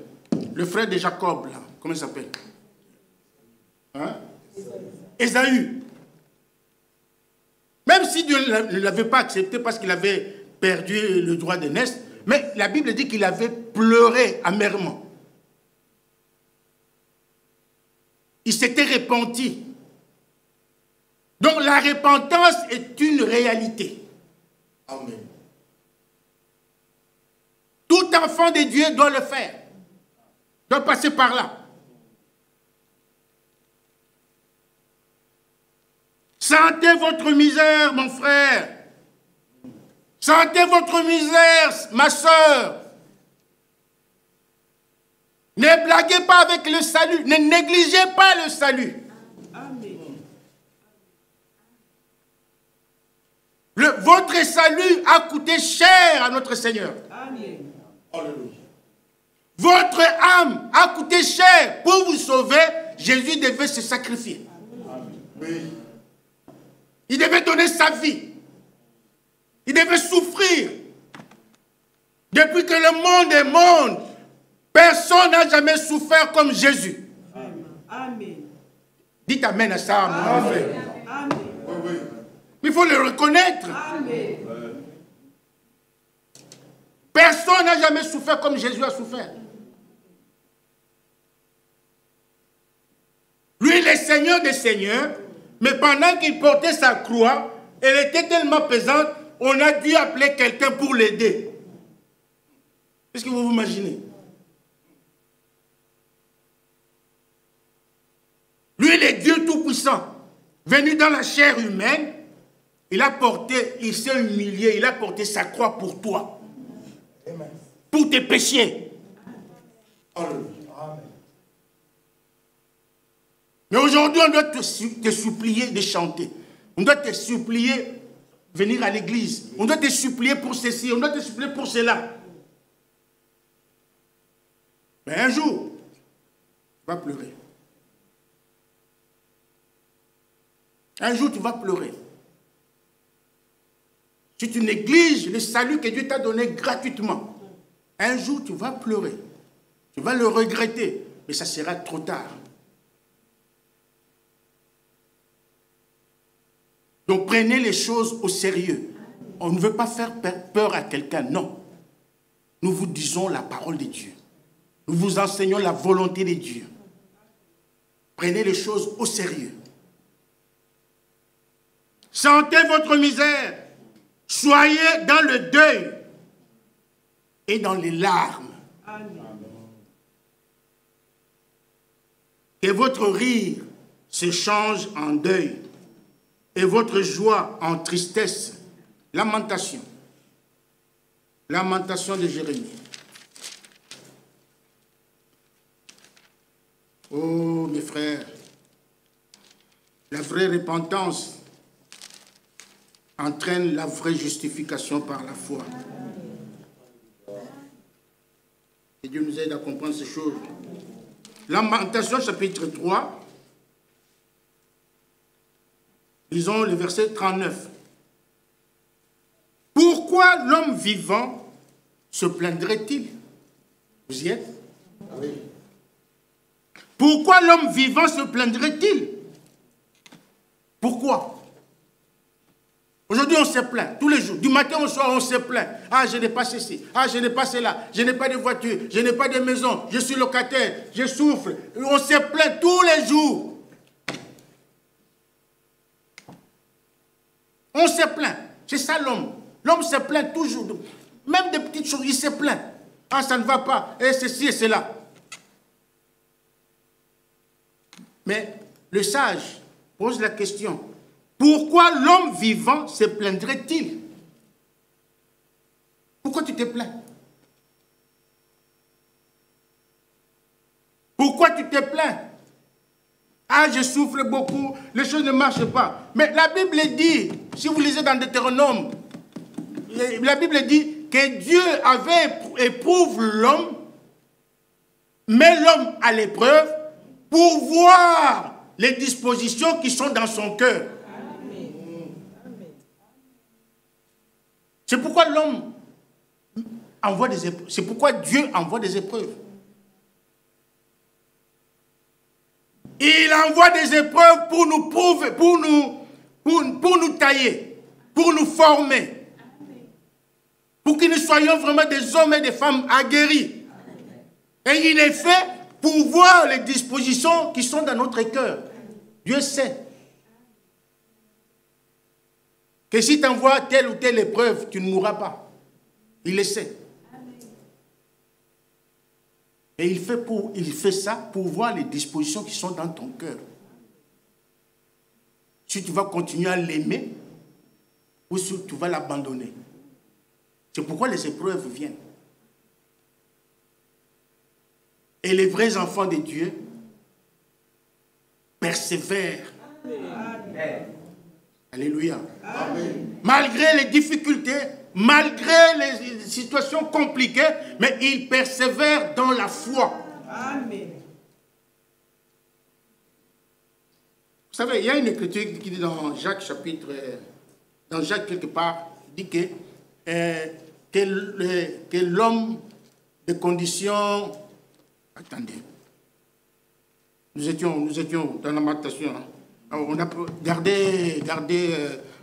le frère de Jacob, là, comment il s'appelle, hein? Ésaü. Même si Dieu ne l'avait pas accepté parce qu'il avait perdu le droit de naître, mais la Bible dit qu'il avait pleuré amèrement. Il s'était repenti. Donc la repentance est une réalité. Amen. Tout enfant de Dieu doit le faire. Doit passer par là. Sentez votre misère, mon frère. Sentez votre misère, ma soeur. Ne blaguez pas avec le salut. Ne négligez pas le salut. Amen. Votre salut a coûté cher à notre Seigneur. Amen. Alléluia. Votre âme a coûté cher. Pour vous sauver, Jésus devait se sacrifier. Amen. Oui. Il devait donner sa vie. Il devait souffrir. Depuis que le monde est monde, personne n'a jamais souffert comme Jésus. Amen. Dites amen à ça, mon frère. Amen. Mais il faut le reconnaître. Amen. Personne n'a jamais souffert comme Jésus a souffert. Lui, il est Seigneur des Seigneurs, mais pendant qu'il portait sa croix, elle était tellement pesante, on a dû appeler quelqu'un pour l'aider. Est-ce que vous vous imaginez? Lui, il est Dieu Tout-Puissant, venu dans la chair humaine, il s'est humilié, il a porté sa croix pour toi. Amen. Pour tes péchés. Amen. Mais aujourd'hui, on doit te supplier de chanter. On doit te supplier de venir à l'église. On doit te supplier pour ceci, on doit te supplier pour cela. Mais un jour, tu vas pleurer. Un jour, tu vas pleurer. Si tu négliges le salut que Dieu t'a donné gratuitement, un jour, tu vas pleurer. Tu vas le regretter, mais ça sera trop tard. Donc, prenez les choses au sérieux. On ne veut pas faire peur à quelqu'un, non. Nous vous disons la parole de Dieu. Nous vous enseignons la volonté de Dieu. Prenez les choses au sérieux. Sentez votre misère. Soyez dans le deuil et dans les larmes. Amen. Que votre rire se change en deuil et votre joie en tristesse. Lamentation. Lamentation de Jérémie. Oh, mes frères, la vraie repentance entraîne la vraie justification par la foi. Et Dieu nous aide à comprendre ces choses. Lamentation, chapitre 3. Lisons le verset 39. Pourquoi l'homme vivant se plaindrait-il? Vous y êtes? Oui. Pourquoi l'homme vivant se plaindrait-il? Pourquoi? Aujourd'hui, on se plaint, tous les jours. Du matin au soir, on se plaint. Ah, je n'ai pas ceci. Ah, je n'ai pas cela. Je n'ai pas de voiture. Je n'ai pas de maison. Je suis locataire. Je souffre. On se plaint tous les jours. On se plaint. C'est ça l'homme. L'homme se plaint toujours. Même des petites choses, il se plaint. Ah, ça ne va pas. Et ceci et cela. Mais le sage pose la question. Pourquoi l'homme vivant se plaindrait-il? Pourquoi tu te plains? Pourquoi tu te plains? Ah, je souffre beaucoup, les choses ne marchent pas. Mais la Bible dit, si vous lisez dans Deutéronome, la Bible dit que Dieu éprouve l'homme, met l'homme à l'épreuve pour voir les dispositions qui sont dans son cœur. C'est pourquoi l'homme envoie des épreuves. C'est pourquoi Dieu envoie des épreuves. Il envoie des épreuves pour nous prouver, pour nous tailler, pour nous former. Pour que nous soyons vraiment des hommes et des femmes aguerris. Et il est fait pour voir les dispositions qui sont dans notre cœur. Dieu sait que si tu envoies telle ou telle épreuve, tu ne mourras pas. Il le sait. Et il fait ça pour voir les dispositions qui sont dans ton cœur. Si tu vas continuer à l'aimer ou si tu vas l'abandonner. C'est pourquoi les épreuves viennent. Et les vrais enfants de Dieu persévèrent. Amen. Alléluia. Amen. Malgré les difficultés, malgré les situations compliquées, mais ils persévèrent dans la foi. Amen. Vous savez, il y a une écriture qui dit dans Jacques chapitre, dans Jacques quelque part, dit que l'homme de condition... Attendez. Nous étions dans la Lamentation. On a gardé la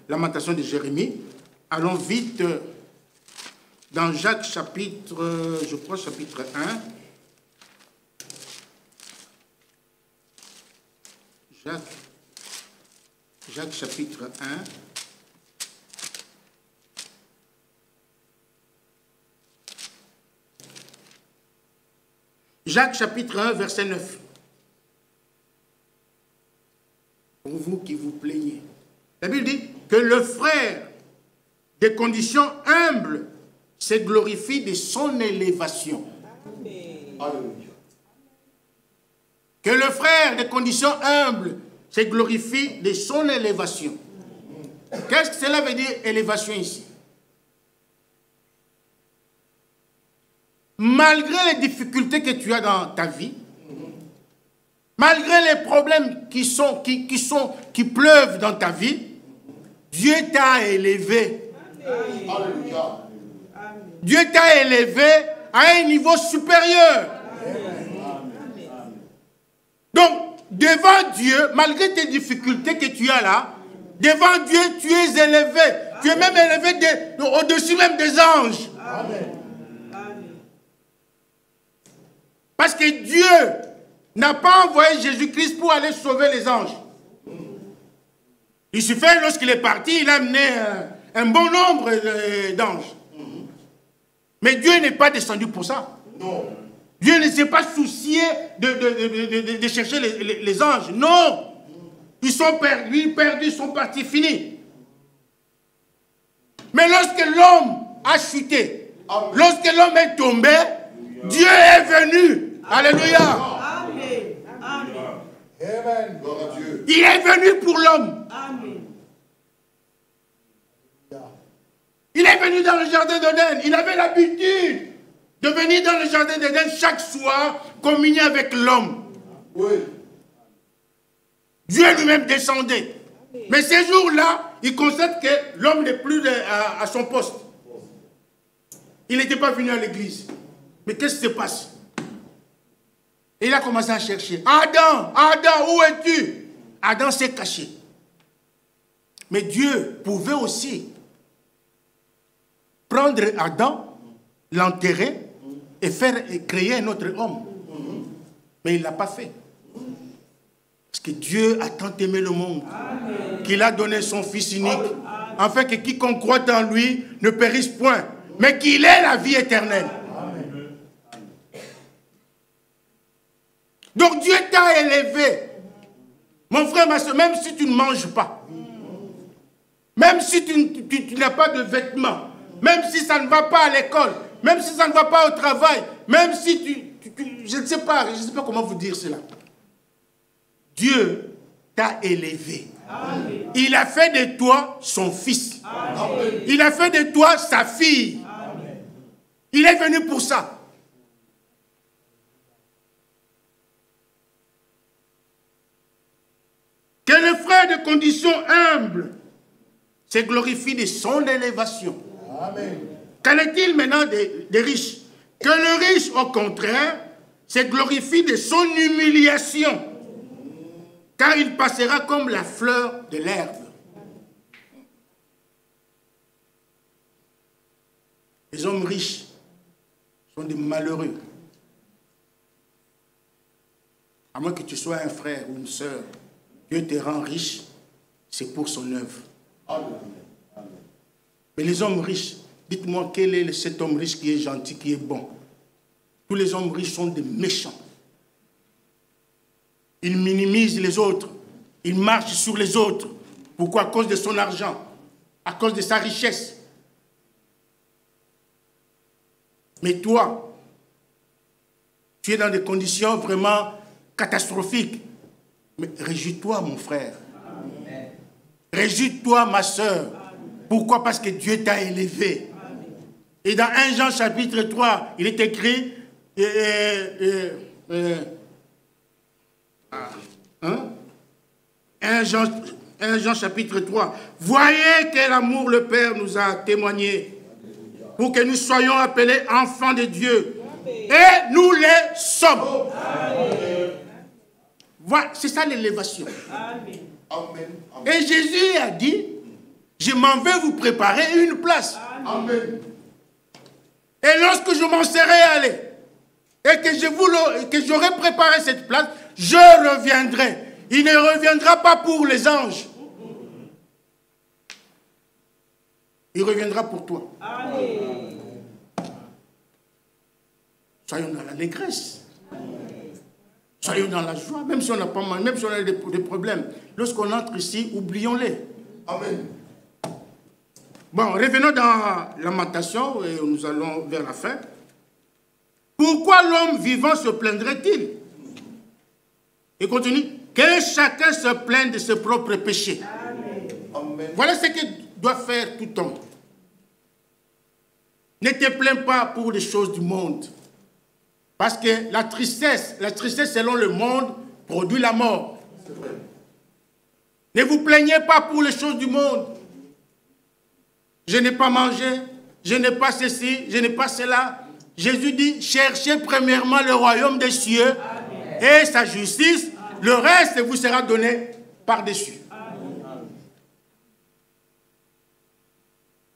Lamentation de Jérémie. Allons vite dans Jacques chapitre, je crois chapitre 1. Jacques chapitre 1. Jacques chapitre 1, verset 9. Pour vous qui vous plaignez. La Bible dit que le frère des conditions humbles se glorifie de son élévation. Amen. Que le frère des conditions humbles se glorifie de son élévation. Qu'est-ce que cela veut dire, élévation ici? Malgré les difficultés que tu as dans ta vie, malgré les problèmes qui pleuvent dans ta vie, Dieu t'a élevé. Alléluia. Dieu t'a élevé à un niveau supérieur. Donc, devant Dieu, malgré tes difficultés que tu as là, devant Dieu, tu es élevé. Tu es même élevé au-dessus même des anges. Amen. Parce que Dieu n'a pas envoyé Jésus-Christ pour aller sauver les anges. Il suffit, lorsqu'il est parti, il a amené un bon nombre d'anges. Mais Dieu n'est pas descendu pour ça. Non. Dieu ne s'est pas soucié de chercher les anges. Non. Ils sont perdus, ils sont partis, finis. Mais lorsque l'homme a chuté, lorsque l'homme est tombé, Dieu est venu. Alléluia. Amen. Amen. Amen. Gloire à Dieu. Il est venu pour l'homme. Amen. Il est venu dans le jardin d'Éden. Il avait l'habitude de venir dans le jardin d'Éden chaque soir, communier avec l'homme. Oui. Dieu lui-même descendait. Mais ces jours-là, il constate que l'homme n'est plus à son poste. Il n'était pas venu à l'église. Mais qu'est-ce qui se passe? Et il a commencé à chercher. Adam, Adam, où es-tu? Adam s'est caché. Mais Dieu pouvait aussi prendre Adam, l'enterrer et créer un autre homme. Mais il ne l'a pas fait. Parce que Dieu a tant aimé le monde qu'il a donné son Fils unique, afin que quiconque croit en lui ne périsse point, mais qu'il ait la vie éternelle. Donc Dieu t'a élevé. Mon frère, ma soeur, même si tu ne manges pas, même si tu n'as pas de vêtements, même si ça ne va pas à l'école, même si ça ne va pas au travail, même si je ne sais pas comment vous dire cela. Dieu t'a élevé. Amen. Il a fait de toi son fils. Amen. Il a fait de toi sa fille. Amen. Il est venu pour ça. Que le frère de condition humble se glorifie de son élévation. Amen. Qu'en est-il maintenant des riches? Que le riche, au contraire, se glorifie de son humiliation, car il passera comme la fleur de l'herbe. Les hommes riches sont des malheureux. À moins que tu sois un frère ou une sœur, Dieu te rend riche, c'est pour son œuvre. Amen. Mais les hommes riches, dites-moi quel est cet homme riche qui est gentil, qui est bon. Tous les hommes riches sont des méchants. Ils minimisent les autres. Ils marchent sur les autres. Pourquoi? À cause de son argent, à cause de sa richesse. Mais toi, tu es dans des conditions vraiment catastrophiques. Mais réjouis-toi, mon frère. Réjouis-toi, ma soeur. Pourquoi? Parce que Dieu t'a élevé. Et dans 1 Jean chapitre 3, il est écrit... 1 Jean chapitre 3. Voyez quel amour le Père nous a témoigné pour que nous soyons appelés enfants de Dieu. Et nous les sommes. Voilà, c'est ça l'élévation. Et Jésus a dit, je m'en vais vous préparer une place. Amen. Et lorsque je m'en serai allé, et que j'aurai préparé cette place, je reviendrai. Il ne reviendra pas pour les anges. Il reviendra pour toi. Amen. Soyons dans l'allégresse. Soyons dans la joie, même si on n'a pas mal, même si on a des problèmes. Lorsqu'on entre ici, oublions-les. Amen. Bon, revenons dans Lamentation, et nous allons vers la fin. Pourquoi l'homme vivant se plaindrait-il? Et continue. Que chacun se plaigne de ses propres péchés. Amen. Voilà ce que doit faire tout homme. Ne te plains pas pour les choses du monde. Parce que la tristesse selon le monde produit la mort. Ne vous plaignez pas pour les choses du monde. Je n'ai pas mangé, je n'ai pas ceci, je n'ai pas cela. Jésus dit, cherchez premièrement le royaume des cieux et sa justice. Le reste vous sera donné par-dessus.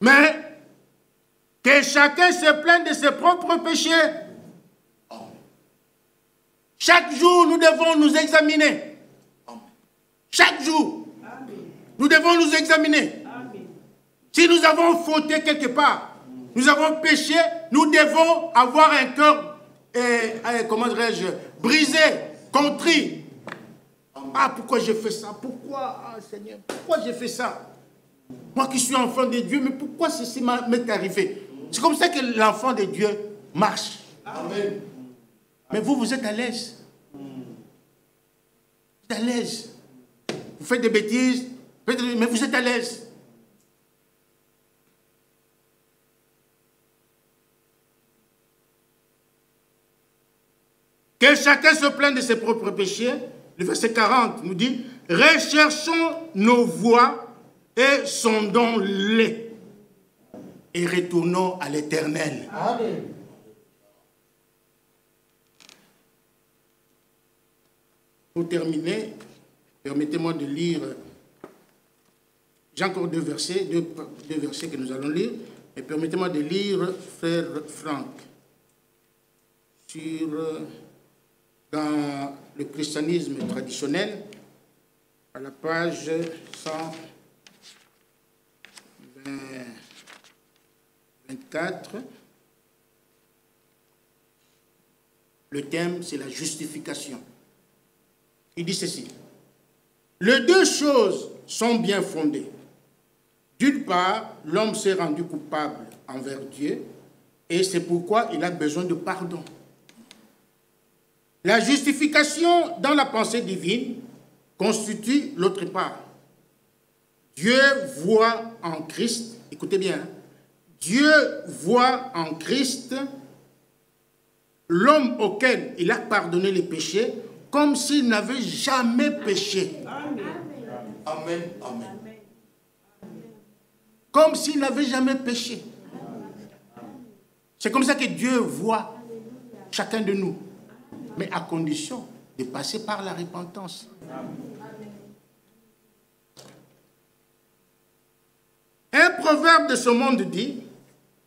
Mais que chacun se plaigne de ses propres péchés. Chaque jour, nous devons nous examiner. Chaque jour, nous devons nous examiner. Si nous avons fauté quelque part, nous avons péché, nous devons avoir un cœur, comment dirais-je, brisé, contrit. Ah, pourquoi j'ai fait ça? Pourquoi, ah, Seigneur, pourquoi j'ai fait ça? Moi qui suis enfant de Dieu, mais pourquoi ceci m'est arrivé? C'est comme ça que l'enfant de Dieu marche. Amen. Mais vous, vous êtes à l'aise. Vous êtes à l'aise. Vous faites des bêtises, mais vous êtes à l'aise. Que chacun se plaigne de ses propres péchés. Le verset 40 nous dit, recherchons nos voies et sondons-les et retournons à l'Éternel. Amen. Pour terminer, permettez-moi de lire, j'ai encore deux versets que nous allons lire, mais permettez-moi de lire frère Franck sur, dans le christianisme traditionnel, à la page 124. Le thème, c'est la justification. Il dit ceci. Les deux choses sont bien fondées. D'une part, l'homme s'est rendu coupable envers Dieu et c'est pourquoi il a besoin de pardon. La justification dans la pensée divine constitue l'autre part. Dieu voit en Christ, écoutez bien, Dieu voit en Christ l'homme auquel il a pardonné les péchés comme s'il n'avait jamais péché. Amen. Amen. Amen. Comme s'il n'avait jamais péché. C'est comme ça que Dieu voit chacun de nous. Mais à condition de passer par la repentance. Un proverbe de ce monde dit,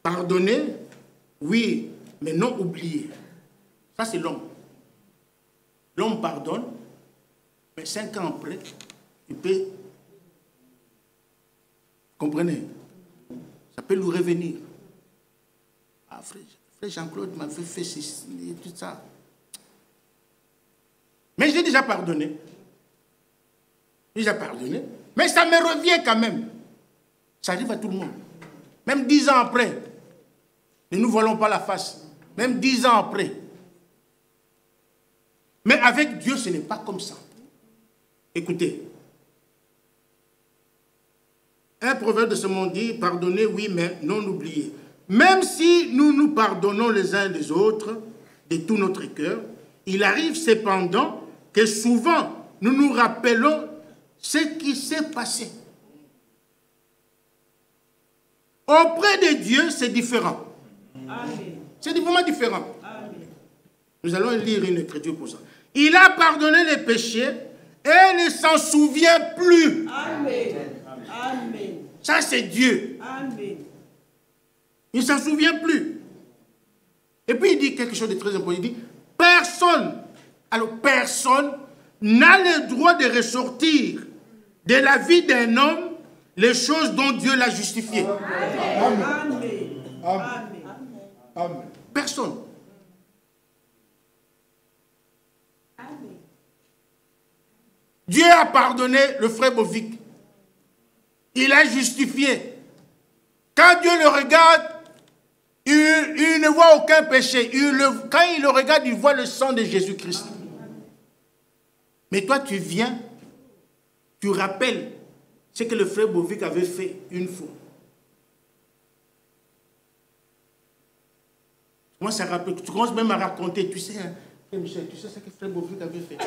pardonner, oui, mais non oublier. Ça, c'est l'homme. L'homme pardonne, mais 5 ans après, il peut... Comprenez? Ça peut lui revenir. Ah, frère Jean-Claude m'a fait ceci, tout ça. Mais j'ai déjà pardonné. Déjà pardonné. Mais ça me revient quand même. Ça arrive à tout le monde. Même 10 ans après. Ne nous voilons pas la face. Même 10 ans après. Mais avec Dieu, ce n'est pas comme ça. Écoutez. Un proverbe de ce monde dit, pardonnez, oui, mais non oubliez. Même si nous nous pardonnons les uns les autres de tout notre cœur, il arrive cependant que souvent nous nous rappelons ce qui s'est passé. Auprès de Dieu, c'est différent. C'est vraiment différent. Amen. Nous allons lire une écriture pour ça. Il a pardonné les péchés et ne s'en souvient plus. Amen. Amen. Ça, c'est Dieu. Amen. Il ne s'en souvient plus. Et puis, il dit quelque chose de très important. Il dit, personne, alors personne n'a le droit de ressortir de la vie d'un homme les choses dont Dieu l'a justifié. Amen. Amen. Amen. Amen. Personne. Dieu a pardonné le frère Bovic. Il a justifié. Quand Dieu le regarde, il ne voit aucun péché. Quand il le regarde, il voit le sang de Jésus-Christ. Mais toi, tu viens, tu rappelles ce que le frère Bovic avait fait une fois. Moi, ça rappelle, tu commences même à raconter, tu sais, hein, Michel, tu sais ce que frère Bovic avait fait.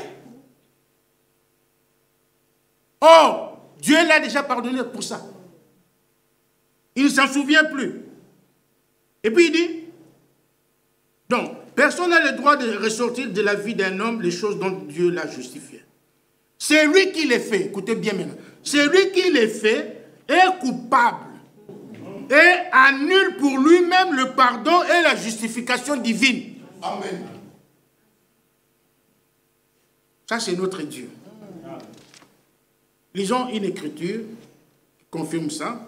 Or, Dieu l'a déjà pardonné pour ça. Il ne s'en souvient plus. Et puis il dit, donc, personne n'a le droit de ressortir de la vie d'un homme les choses dont Dieu l'a justifié. C'est lui qui les fait, écoutez bien maintenant, c'est lui qui les fait, est coupable et annule pour lui-même le pardon et la justification divine. Amen. Ça, c'est notre Dieu. Lisons une écriture qui confirme ça.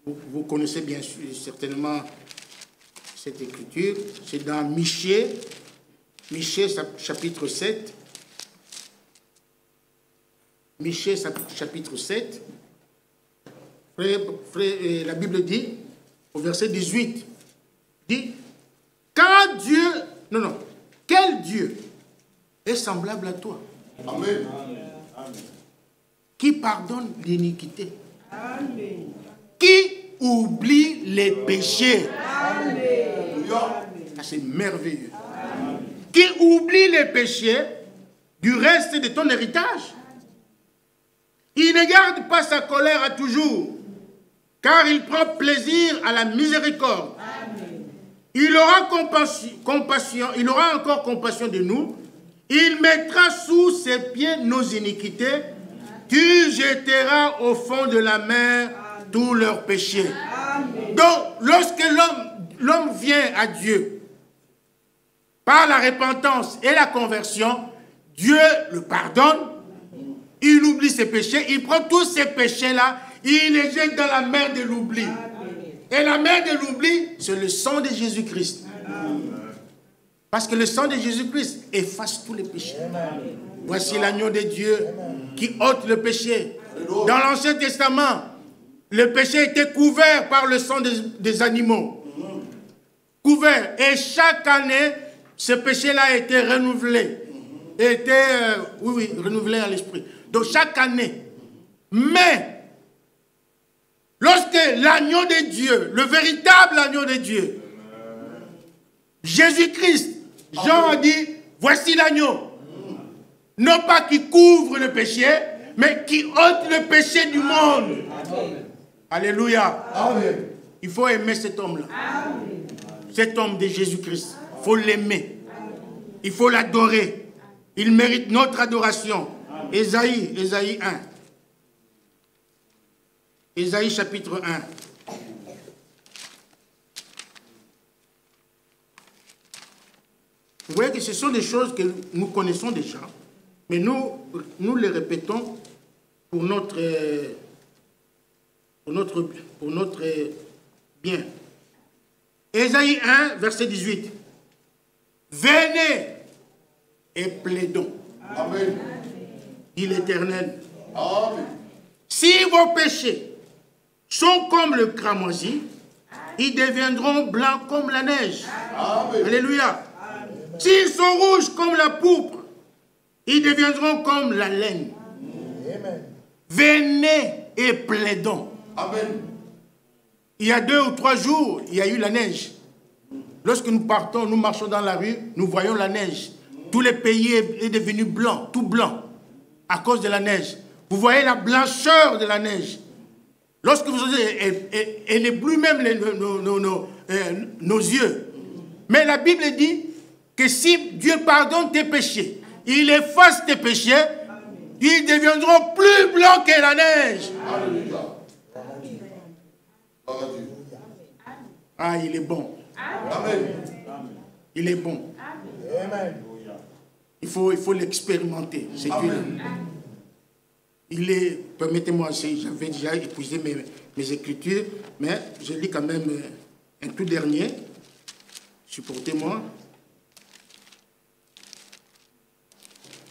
Vous connaissez bien sûr, certainement cette écriture. C'est dans Michée, chapitre 7. Michée, chapitre 7. La Bible dit, au verset 18, dit, quand Dieu, quel Dieu est semblable à toi? Amen. Qui pardonne l'iniquité. Amen. Qui oublie les péchés. Amen. Ça, c'est merveilleux. Amen. Qui oublie les péchés du reste de ton héritage. Il ne garde pas sa colère à toujours, car il prend plaisir à la miséricorde. Amen. Il aura compassion, il aura encore compassion de nous. Il mettra sous ses pieds nos iniquités. Tu jetteras au fond de la mer tous leurs péchés. Amen. Donc, lorsque l'homme vient à Dieu, par la repentance et la conversion, Dieu le pardonne, il oublie ses péchés, il prend tous ces péchés-là, il les jette dans la mer de l'oubli. Et la mer de l'oubli, c'est le sang de Jésus-Christ. Parce que le sang de Jésus-Christ efface tous les péchés. Amen. Voici l'agneau de Dieu qui ôte le péché. Dans l'Ancien Testament, le péché était couvert par le sang des animaux. Couvert. Et chaque année, ce péché-là a été renouvelé. Renouvelé à l'esprit. Donc chaque année. Mais, lorsque l'agneau de Dieu, le véritable agneau de Dieu, Jésus-Christ, Jean a dit, voici l'agneau. Non pas qui couvre le péché, mais qui ôte le péché du monde. Amen. Alléluia. Amen. Il faut aimer cet homme-là. Cet homme de Jésus-Christ. Il faut l'aimer. Il faut l'adorer. Il mérite notre adoration. Ésaïe 1. Ésaïe chapitre 1. Vous voyez que ce sont des choses que nous connaissons déjà, mais nous les répétons pour notre bien. Ésaïe 1, verset 18. Venez et plaidons. Amen. Dit l'Éternel. Amen. Si vos péchés sont comme le cramoisi, ils deviendront blancs comme la neige. Amen. Alléluia. S'ils sont rouges comme la pourpre, ils deviendront comme la laine. Amen. Venez et plaidons. Amen. Il y a 2 ou 3 jours, il y a eu la neige. Lorsque nous partons, nous marchons dans la rue, nous voyons la neige. Tout le pays est devenu blanc, tout blanc, à cause de la neige. Vous voyez la blancheur de la neige. Lorsque vous elle éblouit même nos yeux. Mais la Bible dit que si Dieu pardonne tes péchés, il efface tes péchés, ils deviendront plus blancs que la neige. Alléluia. Ah, il est bon. Amen. Il est bon. Amen. Il faut l'expérimenter. C'est Dieu. Il est, permettez-moi, j'avais déjà épuisé mes écritures, mais je lis quand même un tout dernier. Supportez-moi.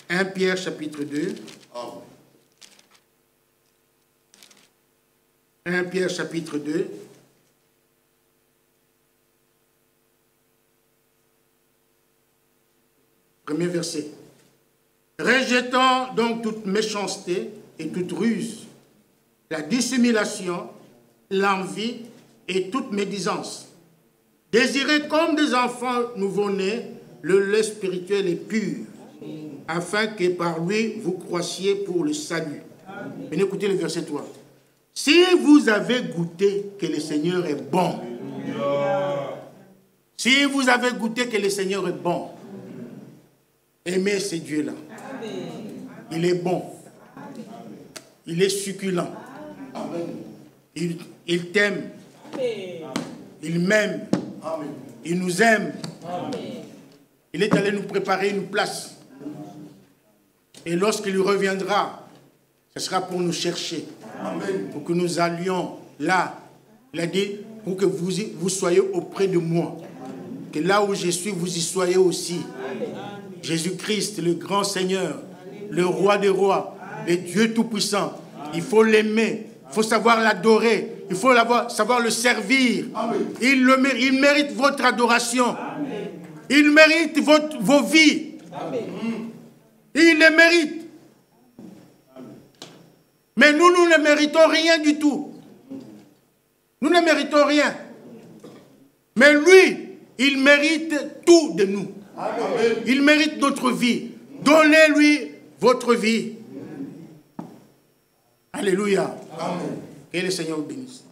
1 Pierre chapitre 2. 1 Pierre chapitre 2. Premier verset. Rejetant donc toute méchanceté et toute ruse, la dissimulation, l'envie et toute médisance. Désirez comme des enfants nouveau-nés le lait spirituel et pur, afin que par lui, vous croissiez pour le salut. Venez écouter le verset 3. Si vous avez goûté que le Seigneur est bon, si vous avez goûté que le Seigneur est bon, aimez ce Dieu-là. Il est bon. Il est succulent. Il t'aime. Il m'aime. Il nous aime. Il est allé nous préparer une place. Et lorsqu'il reviendra, ce sera pour nous chercher. Pour que nous allions là. Il a dit, pour que vous soyez auprès de moi. Que là où je suis, vous y soyez aussi. Jésus-Christ, le grand Seigneur, le roi des rois, le Dieu tout-puissant. Il faut l'aimer, il faut savoir l'adorer, il faut savoir le servir. Il mérite votre adoration. Il mérite vos vies. Il le mérite. Mais nous ne méritons rien du tout. Nous ne méritons rien. Mais lui, il mérite tout de nous. Il mérite notre vie. Donnez-lui votre vie. Alléluia. Que le Seigneur vous bénisse.